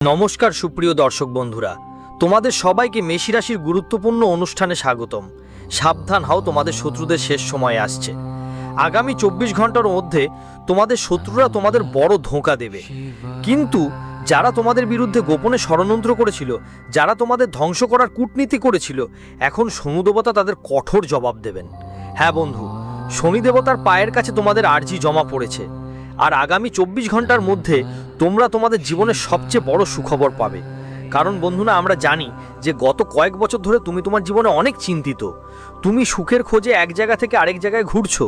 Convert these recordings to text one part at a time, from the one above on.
নমস্কার সুপ্রিয় দর্শক বন্ধুরা, তোমাদের সবাইকে মেষী রাশির গুরুত্বপূর্ণ অনুষ্ঠানে স্বাগতম। সাবধান হও, তোমাদের শত্রুদের শেষ সময় আসছে। আগামী 24 ঘন্টার মধ্যে তোমাদের শত্রুরা তোমাদের বড় ধোঁকা দেবে। কিন্তু যারা তোমাদের বিরুদ্ধে গোপনে ষড়যন্ত্র করেছিল, যারা তোমাদের ধ্বংস করার কূটনীতি করেছিল, এখন শনি দেবতা তাদের কঠোর জবাব দেবেন। হ্যাঁ বন্ধু, শনি দেবতার পায়ের কাছে তোমাদের আর্জি জমা পড়েছে। আর আগামী 24 ঘন্টার মধ্যে তোমরা তোমাদের জীবনের সবচেয়ে বড় সুখবর পাবে। কারণ বন্ধুরা, আমরা জানি যে গত কয়েক বছর ধরে তুমি তোমার জীবনে অনেক চিন্তিত। তুমি সুখের খোঁজে এক জায়গা থেকে আরেক জায়গায় ঘুরছো,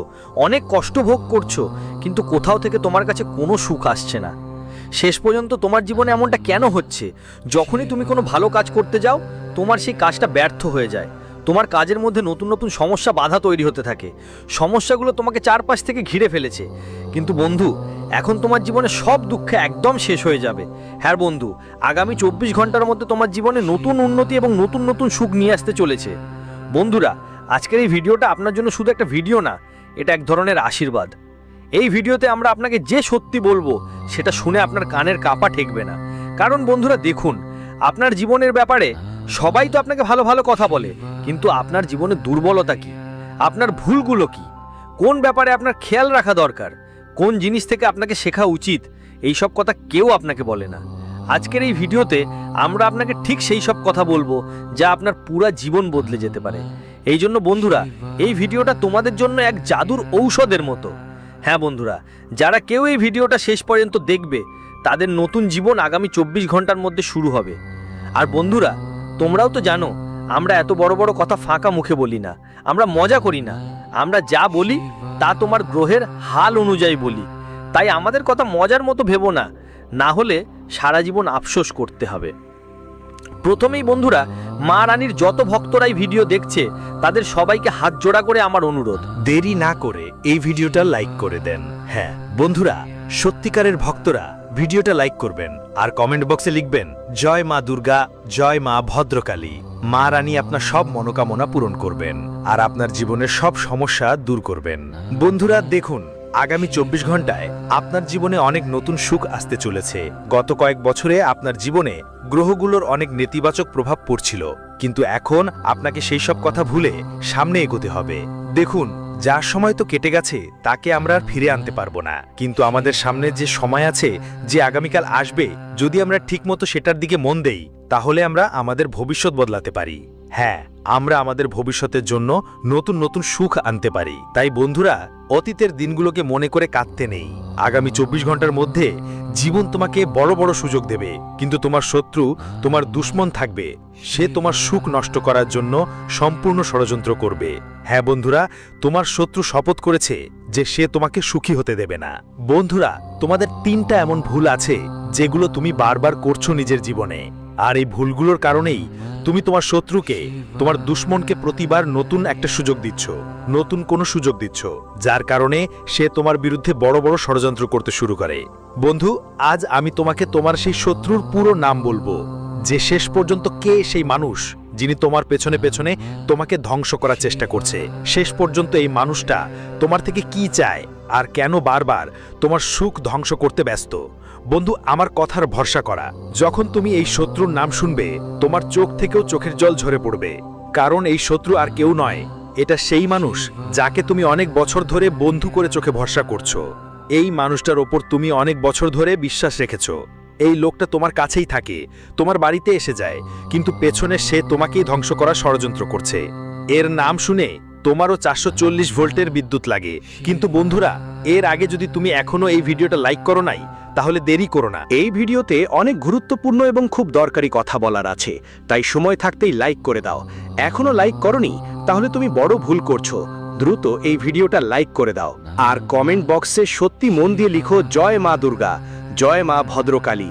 অনেক কষ্ট ভোগ করছো, কিন্তু কোথাও থেকে তোমার কাছে কোনো সুখ আসছে না। শেষ পর্যন্ত তোমার জীবনে এমনটা কেন হচ্ছে? যখনই তুমি কোনো ভালো কাজ করতে যাও, তোমার সেই কাজটা ব্যর্থ হয়ে যায়। তোমার কাজের মধ্যে নতুন নতুন সমস্যা বাধা তৈরি হতে থাকে। সমস্যাগুলো তোমাকে চারপাশ থেকে ঘিরে ফেলেছে। কিন্তু বন্ধু, এখন তোমার জীবনে সব দুঃখ একদম শেষ হয়ে যাবে। হ্যাঁ বন্ধু, আগামী 24 ঘন্টার মধ্যে তোমার জীবনে নতুন উন্নতি এবং নতুন নতুন সুখ নিয়ে আসতে চলেছে। বন্ধুরা, আজকের এই ভিডিওটা আপনার জন্য শুধু একটা ভিডিও না, এটা এক ধরনের আশীর্বাদ। এই ভিডিওতে আমরা আপনাকে যে সত্যি বলবো সেটা শুনে আপনার কানের কাপা ঠেকবে না। কারণ বন্ধুরা দেখুন, আপনার জীবনের ব্যাপারে সবাই তো আপনাকে ভালো ভালো কথা বলে, কিন্তু আপনার জীবনের দুর্বলতা কি, আপনার ভুলগুলো কি, কোন ব্যাপারে আপনার খেয়াল রাখা দরকার, কোন জিনিস থেকে আপনাকে শেখা উচিত, এই সব কথা কেউ আপনাকে বলে না। আজকের এই ভিডিওতে আমরা আপনাকে ঠিক সেই সব কথা বলবো যা আপনার পুরো জীবন বদলে যেতে পারে। এই জন্য বন্ধুরা, এই ভিডিওটা তোমাদের জন্য এক জাদুর ঔষধের মতো। হ্যাঁ বন্ধুরা, যারা কেউ এই ভিডিওটা শেষ পর্যন্ত দেখবে, তাদের নতুন জীবন আগামী 24 ঘন্টার মধ্যে শুরু হবে। আর বন্ধুরা, তোমরাও তো জানো, আমরা এত বড় বড় কথা ফাঁকা মুখে বলি না, আমরা মজা করি না। আমরা যা বলি তা তোমার গ্রহের হাল অনুযায়ী বলি। তাই আমাদের কথা মজার মতো ভেবো না, না হলে সারা জীবন আফসোস করতে হবে। প্রথমেই বন্ধুরা, মা রানীর যত ভক্তরাই ভিডিও দেখছে, তাদের সবাইকে হাত জোড়া করে আমার অনুরোধ, দেরি না করে এই ভিডিওটা লাইক করে দেন। হ্যাঁ বন্ধুরা, সত্যিকারের ভক্তরা ভিডিওটা লাইক করবেন আর কমেন্ট বক্সে লিখবেন জয় মা দুর্গা, জয় মা ভদ্রকালী। মা রানী আপনার সব মনোকামনা পূরণ করবেন আর আপনার জীবনের সব সমস্যা দূর করবেন। বন্ধুরা দেখুন, আগামী 24 ঘন্টায় আপনার জীবনে অনেক নতুন সুখ আসতে চলেছে। গত কয়েক বছরে আপনার জীবনে গ্রহগুলোর অনেক নেতিবাচক প্রভাব পড়ছিল, কিন্তু এখন আপনাকে সেই সব কথা ভুলে সামনে এগোতে হবে। দেখুন, যার সময় তো কেটে গেছে তাকে আমরা আর ফিরে আনতে পারবো না, কিন্তু আমাদের সামনে যে সময় আছে, যে আগামীকাল আসবে, যদি আমরা ঠিকমতো সেটার দিকে মন দেই, তাহলে আমরা আমাদের ভবিষ্যৎ বদলাতে পারি। হ্যাঁ, আমরা আমাদের ভবিষ্যতের জন্য নতুন নতুন সুখ আনতে পারি। তাই বন্ধুরা, অতীতের দিনগুলোকে মনে করে কাঁদতে নেই। আগামী 24 ঘন্টার মধ্যে জীবন তোমাকে বড় বড় সুযোগ দেবে, কিন্তু তোমার শত্রু, তোমার দুশ্মন থাকবে। সে তোমার সুখ নষ্ট করার জন্য সম্পূর্ণ ষড়যন্ত্র করবে। হ্যাঁ বন্ধুরা, তোমার শত্রু শপথ করেছে যে সে তোমাকে সুখী হতে দেবে না। বন্ধুরা, তোমাদের 3টা এমন ভুল আছে যেগুলো তুমি বারবার করছো নিজের জীবনে, আর এই ভুলগুলোর কারণেই তুমি তোমার শত্রুকে, তোমার দুশ্মনকে প্রতিবার নতুন একটা সুযোগ দিচ্ছ, নতুন কোনো সুযোগ দিচ্ছ, যার কারণে সে তোমার বিরুদ্ধে বড় বড় ষড়যন্ত্র করতে শুরু করে। বন্ধু, আজ আমি তোমাকে তোমার সেই শত্রুর পুরো নাম বলবো, যে শেষ পর্যন্ত কে সেই মানুষ যিনি তোমার পেছনে পেছনে তোমাকে ধ্বংস করার চেষ্টা করছে। শেষ পর্যন্ত এই মানুষটা তোমার থেকে কি চায় আর কেন বারবার তোমার সুখ ধ্বংস করতে ব্যস্ত। বন্ধু, আমার কথার ভরসা করা, যখন তুমি এই শত্রুর নাম শুনবে, তোমার চোখ থেকেও চোখের জল ঝরে পড়বে। কারণ এই শত্রু আর কেউ নয়, এটা সেই মানুষ যাকে তুমি অনেক বছর ধরে বন্ধু করে চোখে ভরসা করছো। এই মানুষটার ওপর তুমি অনেক বছর ধরে বিশ্বাস রেখেছো। এই লোকটা তোমার কাছেই থাকে, তোমার বাড়িতে এসে যায়, কিন্তু পেছনে সে তোমাকেই ধ্বংস করার ষড়যন্ত্র করছে। এর নাম শুনে তোমারও 440 ভোল্টের বিদ্যুৎ লাগে। কিন্তু বন্ধুরা, এর আগে যদি তুমি এখনো এই ভিডিওটা লাইক করো নাই, তাহলে দেরি করো না। এই ভিডিওতে অনেক গুরুত্বপূর্ণ এবং খুব দরকারি কথা বলার আছে, তাই সময় থাকতেই লাইক করে দাও। এখনো লাইক করনি, তাহলে তুমি বড় ভুল করছো। দ্রুত এই ভিডিওটা লাইক করে দাও আর কমেন্ট বক্সে সত্যি মন দিয়ে লিখো জয় মা দুর্গা, জয় মা ভদ্রকালী।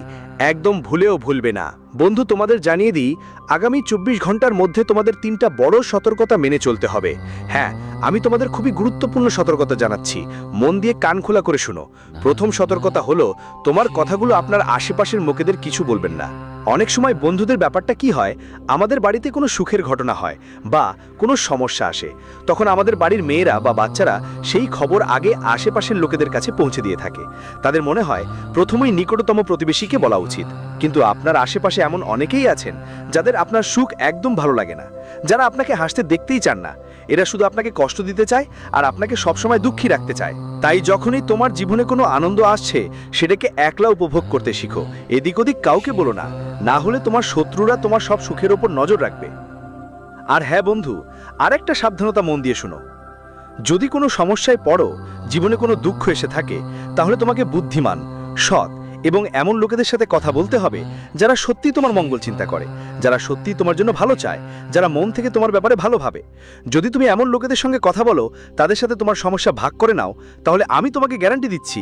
একদম ভুলেও ভুলবে না। বন্ধু, তোমাদের জানিয়ে দিই, আগামী 24 ঘন্টার মধ্যে তোমাদের 3টা বড় সতর্কতা মেনে চলতে হবে। হ্যাঁ, আমি তোমাদের খুবই গুরুত্বপূর্ণ সতর্কতা জানাচ্ছি, মন দিয়ে কান খোলা করে শুনো। প্রথম সতর্কতা হলো, তোমার কথাগুলো আপনার আশেপাশের লোকেদের কিছু বলবেন না। অনেক সময় বন্ধুদের ব্যাপারটা কি হয়, আমাদের বাড়িতে কোনো সুখের ঘটনা হয় বা কোনো সমস্যা আসে, তখন আমাদের বাড়ির মেয়েরা বা বাচ্চারা সেই খবর আগে আশেপাশের লোকেদের কাছে পৌঁছে দিয়ে থাকে। তাদের মনে হয় প্রথমেই নিকটতম প্রতিবেশীকে বলা উচিত। কিন্তু আপনার আশেপাশে এমন অনেকেই আছেন যাদের আপনার সুখ একদম ভালো লাগে না, যারা আপনাকে হাসতে দেখতেই চান না। এরা শুধু আপনাকে কষ্ট দিতে চায় আর আপনাকে সবসময় দুঃখী রাখতে চায়। তাই যখনই তোমার জীবনে কোনো আনন্দ আসছে, সেটাকে একলা উপভোগ করতে শিখো, এদিক ওদিক কাউকে বলো না, না হলে তোমার শত্রুরা তোমার সব সুখের ওপর নজর রাখবে। আর হ্যাঁ বন্ধু, আরেকটা সাবধানতা মন দিয়ে শোনো। যদি কোনো সমস্যায় পড়ো, জীবনে কোনো দুঃখ এসে থাকে, তাহলে তোমাকে বুদ্ধিমান, সৎ এবং এমন লোকেদের সাথে কথা বলতে হবে যারা সত্যি তোমার মঙ্গল চিন্তা করে, যারা সত্যি তোমার জন্য ভালো চায়, যারা মন থেকে তোমার ব্যাপারে ভালো ভাবে। যদি তুমি এমন লোকেদের সঙ্গে কথা বলো, তাদের সাথে তোমার সমস্যা ভাগ করে নাও, তাহলে আমি তোমাকে গ্যারান্টি দিচ্ছি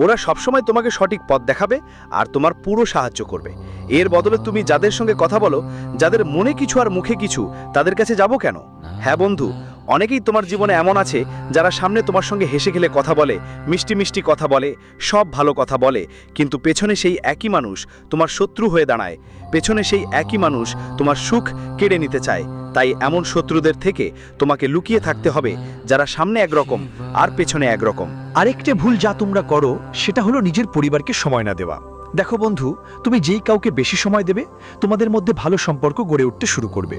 ওরা সবসময় তোমাকে সঠিক পথ দেখাবে আর তোমার পুরো সাহায্য করবে। এর বদলে তুমি যাদের সঙ্গে কথা বলো, যাদের মনে কিছু আর মুখে কিছু, তাদের কাছে যাবো কেন? হ্যাঁ বন্ধু, অনেকেই তোমার জীবনে এমন আছে যারা সামনে তোমার সঙ্গে হেসে খেলে কথা বলে, মিষ্টি মিষ্টি কথা বলে, সব ভালো কথা বলে, কিন্তু পেছনে সেই একই মানুষ তোমার শত্রু হয়ে দাঁড়ায়। পেছনে সেই একই মানুষ তোমার সুখ কেড়ে নিতে চায়। তাই এমন শত্রুদের থেকে তোমাকে লুকিয়ে থাকতে হবে, যারা সামনে একরকম আর পেছনে একরকম। আরেকটা ভুল যা তোমরা করো সেটা হলো নিজের পরিবারকে সময় না দেওয়া। দেখো বন্ধু, তুমি যেই কাউকে বেশি সময় দেবে, তোমাদের মধ্যে ভালো সম্পর্ক গড়ে উঠতে শুরু করবে।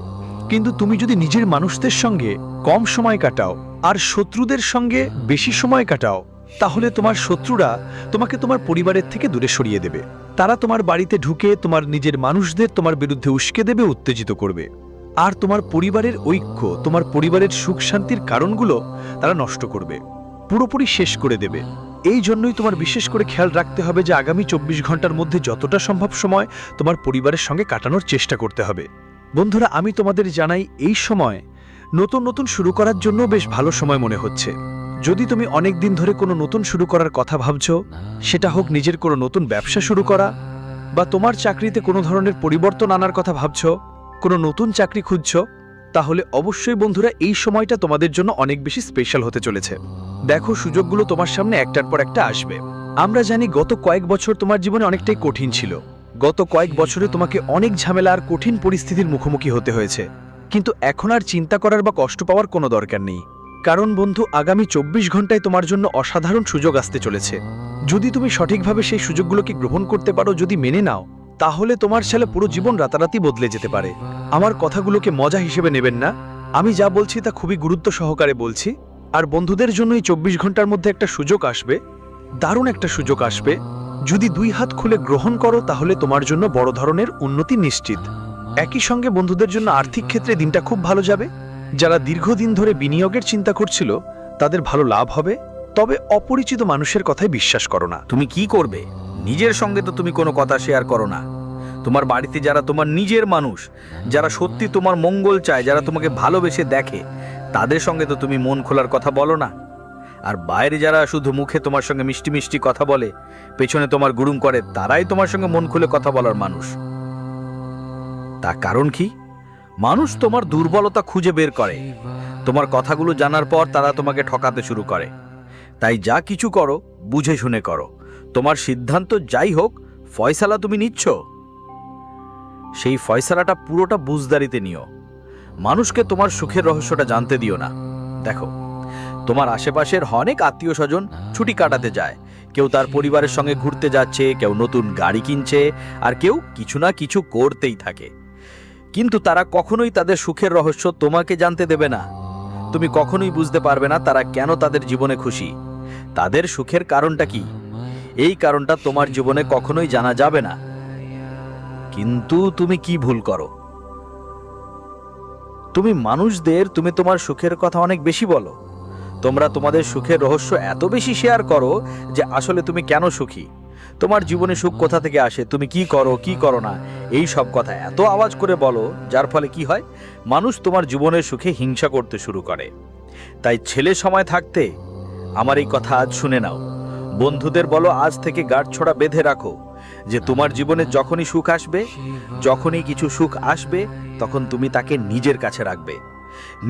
কিন্তু তুমি যদি নিজের মানুষদের সঙ্গে কম সময় কাটাও আর শত্রুদের সঙ্গে বেশি সময় কাটাও, তাহলে তোমার শত্রুরা তোমাকে তোমার পরিবারের থেকে দূরে সরিয়ে দেবে। তারা তোমার বাড়িতে ঢুকে তোমার নিজের মানুষদের তোমার বিরুদ্ধে উস্কে দেবে, উত্তেজিত করবে। আর তোমার পরিবারের ঐক্য, তোমার পরিবারের সুখ শান্তির কারণগুলো তারা নষ্ট করবে, পুরোপুরি শেষ করে দেবে। এই জন্যই তোমার বিশেষ করে খেয়াল রাখতে হবে যে আগামী 24 ঘন্টার মধ্যে যতটা সম্ভব সময় তোমার পরিবারের সঙ্গে কাটানোর চেষ্টা করতে হবে। বন্ধুরা, আমি তোমাদের জানাই এই সময় নতুন নতুন শুরু করার জন্য বেশ ভালো সময় মনে হচ্ছে। যদি তুমি অনেক দিন ধরে কোনো নতুন শুরু করার কথা ভাবছো, সেটা হোক নিজের কোনো নতুন ব্যবসা শুরু করা, বা তোমার চাকরিতে কোনো ধরনের পরিবর্তন আনার কথা ভাবছো, কোনো নতুন চাকরি খুঁজছো, তাহলে অবশ্যই বন্ধুরা এই সময়টা তোমাদের জন্য অনেক বেশি স্পেশাল হতে চলেছে। দেখো, সুযোগগুলো তোমার সামনে একটার পর একটা আসবে। আমরা জানি গত কয়েক বছর তোমার জীবনে অনেকটাই কঠিন ছিল। গত কয়েক বছরে তোমাকে অনেক ঝামেলা আর কঠিন পরিস্থিতির মুখোমুখি হতে হয়েছে। কিন্তু এখন আর চিন্তা করার বা কষ্ট পাওয়ার কোনো দরকার নেই, কারণ বন্ধু আগামী 24 ঘন্টায় তোমার জন্য অসাধারণ সুযোগ আসতে চলেছে। যদি তুমি সঠিকভাবে সেই সুযোগগুলোকে গ্রহণ করতে পারো, যদি মেনে নাও, তাহলে তোমার ছেলে পুরো জীবন রাতারাতি বদলে যেতে পারে। আমার কথাগুলোকে মজা হিসেবে নেবেন না, আমি যা বলছি তা খুবই গুরুত্ব সহকারে বলছি। আর বন্ধুদের জন্য এই 24 ঘন্টার মধ্যে একটা সুযোগ আসবে, দারুণ একটা সুযোগ আসবে। যদি 2 হাত খুলে গ্রহণ করো, তাহলে তোমার জন্য বড় ধরনের উন্নতি নিশ্চিত। একই সঙ্গে বন্ধুদের জন্য আর্থিক ক্ষেত্রে দিনটা খুব ভালো যাবে। যারা দীর্ঘদিন ধরে বিনিয়োগের চিন্তা করছিল, তাদের ভালো লাভ হবে। তবে অপরিচিত মানুষের কথায় বিশ্বাস করো না। তুমি কি করবে? নিজের সঙ্গে তো তুমি কোনো কথা শেয়ার করো না। তোমার বাড়িতে যারা তোমার নিজের মানুষ, যারা সত্যি তোমার মঙ্গল চায়, যারা তোমাকে ভালোবেসে দেখে, তাদের সঙ্গে তো তুমি মন খোলার কথা বলো না। আর বাইরে যারা শুধু মুখে তোমার সঙ্গে মিষ্টি মিষ্টি কথা বলে, পেছনে তোমার গুরুম করে, তারাই তোমার সঙ্গে মন খুলে কথা বলার মানুষ। তার কারণ কি? মানুষ তোমার দুর্বলতা খুঁজে বের করে। তোমার কথাগুলো জানার পর তারা তোমাকে ঠকাতে শুরু করে। তাই যা কিছু করো বুঝে শুনে করো। তোমার সিদ্ধান্ত যাই হোক, ফয়সালা তুমি নিচ্ছ, সেই ফয়সালাটা পুরোটা বুঝদারিতে নিও। মানুষকে তোমার সুখের রহস্যটা জানতে দিও না। দেখো, তোমার আশেপাশের অনেক আত্মীয় স্বজন ছুটি কাটাতে যায়। কেউ তার পরিবারের সঙ্গে ঘুরতে যাচ্ছে, কেউ নতুন গাড়ি কিনছে, আর কেউ কিছু না কিছু করতেই থাকে। কিন্তু তারা কখনোই তাদের সুখের রহস্য তোমাকে জানতে দেবে না। তুমি কখনোই বুঝতে পারবে না তারা কেন তাদের জীবনে খুশি, তাদের সুখের কারণটা কি। এই কারণটা তোমার জীবনে কখনোই জানা যাবে না। কিন্তু তুমি কি ভুল করো? তুমি মানুষদের তুমি তোমার সুখের কথা অনেক বেশি বলো। তোমরা তোমাদের সুখের রহস্য এত বেশি শেয়ার করো যে আসলে তুমি কেন সুখী, তোমার জীবনে সুখ কোথা থেকে আসে, তুমি কি করো কি করো না, এই সব কথা এত আওয়াজ করে বলো, যার ফলে কি হয়, মানুষ তোমার জীবনের সুখে হিংসা করতে শুরু করে। তাই ছেলে সময় থাকতে আমার এই কথা আজ শুনে নাও। বন্ধুদের বলো আজ থেকে গাঁটছড়া বেঁধে রাখো যে তোমার জীবনে যখনই সুখ আসবে, যখনই কিছু সুখ আসবে, তখন তুমি তাকে নিজের কাছে রাখবে।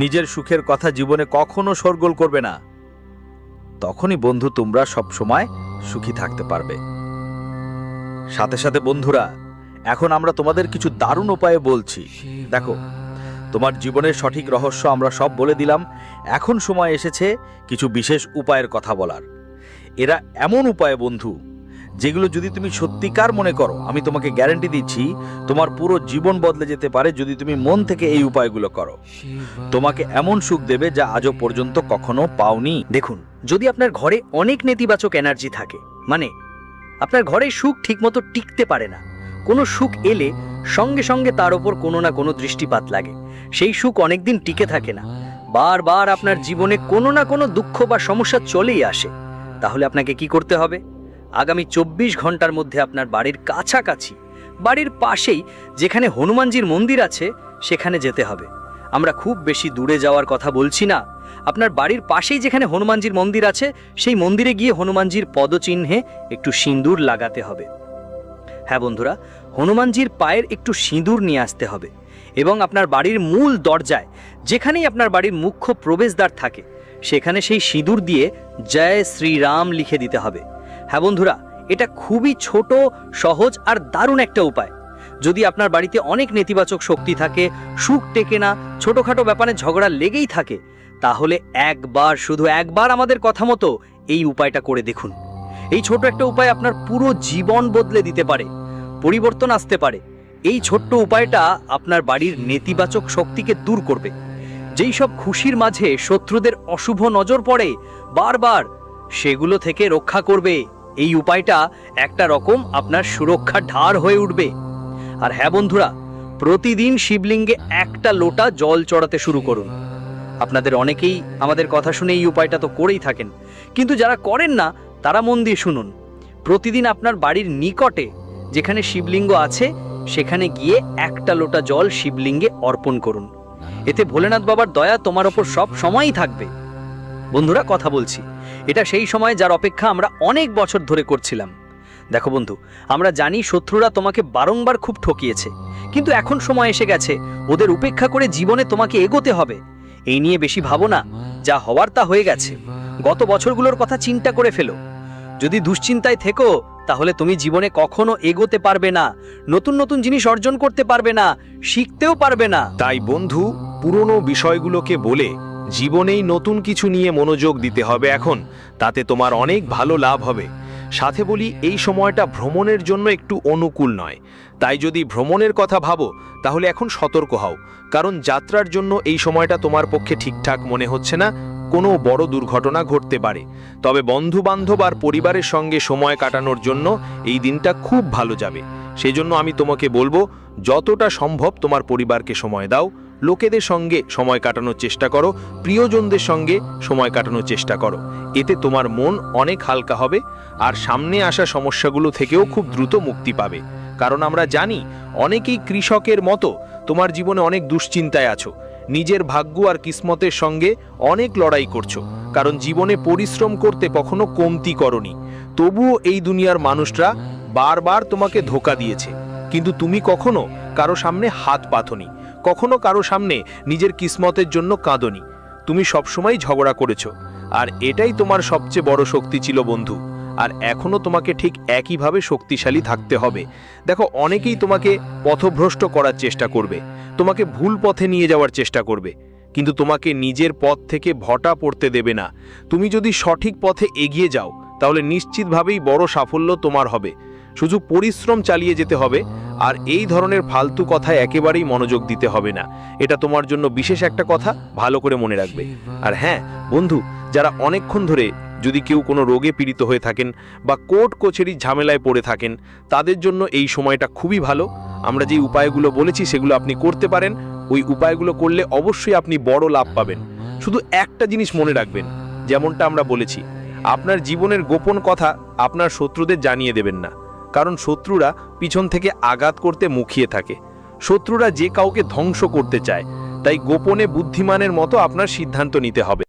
নিজের সুখের কথা জীবনে কখনো শোরগোল করবে না। তখনই বন্ধু তোমরা সব সময় সুখী থাকতে পারবে। সাথে সাথে বন্ধুরা, এখন আমরা তোমাদের কিছু দারুণ উপায়ে বলছি। দেখো, তোমার জীবনের সঠিক রহস্য আমরা সব বলে দিলাম। এখন সময় এসেছে কিছু বিশেষ উপায়ের কথা বলার। এরা এমন উপায় বন্ধু, যেগুলো যদি তুমি সত্যিকার মনে করো, আমি তোমাকে গ্যারান্টি দিচ্ছি তোমার পুরো জীবন বদলে যেতে পারে যদি তুমি মন থেকে এই উপায়গুলো করো। তোমাকে এমন সুখ দেবে যা আজও পর্যন্ত কখনো পাওনি। দেখুন, যদি আপনার ঘরে অনেক নেতিবাচক এনার্জি থাকে, মানে আপনার ঘরে সুখ ঠিকমতো টিকতে পারে না, কোনো সুখ এলে সঙ্গে সঙ্গে তার ওপর কোনো না কোনো দৃষ্টিপাত লাগে, সেই সুখ অনেকদিন টিকে থাকে না, বারবার আপনার জীবনে কোনো না কোনো দুঃখ বা সমস্যা চলেই আসে, তাহলে আপনাকে কি করতে হবে? আগামী 24 ঘন্টার মধ্যে আপনার বাড়ির কাছাকাছি, বাড়ির পাশেই যেখানে হনুমানজির মন্দির আছে সেখানে যেতে হবে। আমরা খুব বেশি দূরে যাওয়ার কথা বলছি না। আপনার বাড়ির পাশেই যেখানে হনুমানজির মন্দির আছে সেই মন্দিরে গিয়ে হনুমানজির পদচিহ্নে একটু সিঁদুর লাগাতে হবে। হ্যাঁ বন্ধুরা, হনুমানজির পায়ের একটু সিঁদুর নিয়ে আসতে হবে এবং আপনার বাড়ির মূল দরজায়, যেখানেই আপনার বাড়ির মুখ্য প্রবেশদ্বার থাকে, সেখানে সেই সিঁদুর দিয়ে জয় শ্রীরাম লিখে দিতে হবে। হ্যাঁ বন্ধুরা, এটা খুবই ছোট, সহজ আর দারুণ একটা উপায়। যদি আপনার বাড়িতে অনেক নেতিবাচক শক্তি থাকে, সুখ টেকে না, ছোটখাটো ব্যাপারে ঝগড়া লেগেই থাকে, তাহলে একবার, শুধু একবার আমাদের কথা মতো এই উপায়টা করে দেখুন। এই ছোট একটা উপায় আপনার পুরো জীবন বদলে দিতে পারে, পরিবর্তন আসতে পারে। এই ছোট্ট উপায়টা আপনার বাড়ির নেতিবাচক শক্তিকে দূর করবে। যেই সব খুশির মাঝে শত্রুদের অশুভ নজর পড়ে বারবার, সেগুলো থেকে রক্ষা করবে। এই উপায়টা একটা রকম আপনার সুরক্ষা ঢাল হয়ে উঠবে। আর হ্যাঁ বন্ধুরা, প্রতিদিন শিবলিঙ্গে একটা লোটা জল চড়াতে শুরু করুন। আপনাদের অনেকেই আমাদের কথা শুনে এই উপায়টা তো করেই থাকেন, কিন্তু যারা করেন না তারা মন দিয়ে শুনুন। প্রতিদিন আপনার বাড়ির নিকটে যেখানে শিবলিঙ্গ আছে সেখানে গিয়ে একটা লোটা জল শিবলিঙ্গে অর্পণ করুন। এতে ভোলেনাথ বাবার দয়া তোমার ওপর সব সময়ই থাকবে। বন্ধুরা, কথা বলছি, এটা সেই সময় যার অপেক্ষা আমরা অনেক বছর ধরে করছিলাম। দেখো বন্ধু, আমরা জানি শত্রুরা তোমাকে বারংবার খুব ঠকিয়েছে, কিন্তু এখন সময় এসে গেছে ওদের উপেক্ষা করে জীবনে তোমাকে এগোতে হবে। এই নিয়ে বেশি ভাবো না, যা হওয়ার তা হয়ে গেছে। গত বছরগুলোর কথা চিন্তা করে ফেলো। যদি দুশ্চিন্তায় থেকো তাহলে তুমি জীবনে কখনো এগোতে পারবে না, নতুন নতুন জিনিস অর্জন করতে পারবে না, শিখতেও পারবে না। তাই বন্ধু, পুরনো বিষয়গুলোকে বলে জীবনেই নতুন কিছু নিয়ে মনোযোগ দিতে হবে এখন, তাতে তোমার অনেক ভালো লাভ হবে। সাথে বলি, এই সময়টা ভ্রমণের জন্য একটু অনুকূল নয়, তাই যদি ভ্রমণের কথা ভাবো তাহলে এখন সতর্ক হও, কারণ যাত্রার জন্য এই সময়টা তোমার পক্ষে ঠিকঠাক মনে হচ্ছে না, কোনো বড় দুর্ঘটনা ঘটতে পারে। তবে বন্ধু বান্ধব আর পরিবারের সঙ্গে সময় কাটানোর জন্য এই দিনটা খুব ভালো যাবে। সেজন্য আমি তোমাকে বলবো, যতটা সম্ভব তোমার পরিবারকে সময় দাও, লোকেদের সঙ্গে সময় কাটানোর চেষ্টা করো, প্রিয়জনদের সঙ্গে সময় কাটানোর চেষ্টা করো। এতে তোমার মন অনেক হালকা হবে আর সামনে আসা সমস্যাগুলো থেকেও খুব দ্রুত মুক্তি পাবে। কারণ আমরা জানি অনেকেই কৃষকের মতো তোমার জীবনে অনেক দুশ্চিন্তায় আছো, নিজের ভাগ্য আর কিসমতের সঙ্গে অনেক লড়াই করছো, কারণ জীবনে পরিশ্রম করতে কখনো কমতি করনি। তবুও এই দুনিয়ার মানুষরা বারবার তোমাকে ধোঁকা দিয়েছে, কিন্তু তুমি কখনো কারো সামনে হাত পাতনি, কখনো কারো সামনে নিজের কিসমতের জন্য কাঁদনি। তুমি সবসময় ঝগড়া করেছো, আর এটাই তোমার সবচেয়ে বড় শক্তি ছিল বন্ধু। আর এখনো তোমাকে ঠিক একইভাবে শক্তিশালী থাকতে হবে। দেখো, অনেকেই তোমাকে পথভ্রষ্ট করার চেষ্টা করবে, তোমাকে ভুল পথে নিয়ে যাওয়ার চেষ্টা করবে, কিন্তু তোমাকে নিজের পথ থেকে ভটা পড়তে দেবে না। তুমি যদি সঠিক পথে এগিয়ে যাও তাহলে নিশ্চিতভাবেই বড় সাফল্য তোমার হবে। শুধু পরিশ্রম চালিয়ে যেতে হবে, আর এই ধরনের ফালতু কথায় একেবারেই মনোযোগ দিতে হবে না। এটা তোমার জন্য বিশেষ একটা কথা, ভালো করে মনে রাখবে। আর হ্যাঁ বন্ধু, যারা অনেকক্ষণ ধরে যদি কেউ কোনো রোগে পীড়িত হয়ে থাকেন বা কোর্ট কচেরির ঝামেলায় পড়ে থাকেন, তাদের জন্য এই সময়টা খুবই ভালো। আমরা যে উপায়গুলো বলেছি সেগুলো আপনি করতে পারেন। ওই উপায়গুলো করলে অবশ্যই আপনি বড় লাভ পাবেন। শুধু একটা জিনিস মনে রাখবেন, যেমনটা আমরা বলেছি, আপনার জীবনের গোপন কথা আপনার শত্রুদের জানিয়ে দেবেন না, কারণ শত্রুরা পিছন থেকে আঘাত করতে মুখিয়ে থাকে। শত্রুরা যে কাউকে ধ্বংস করতে চায়, তাই গোপনে বুদ্ধিমানের মতো আপনার সিদ্ধান্ত নিতে হবে।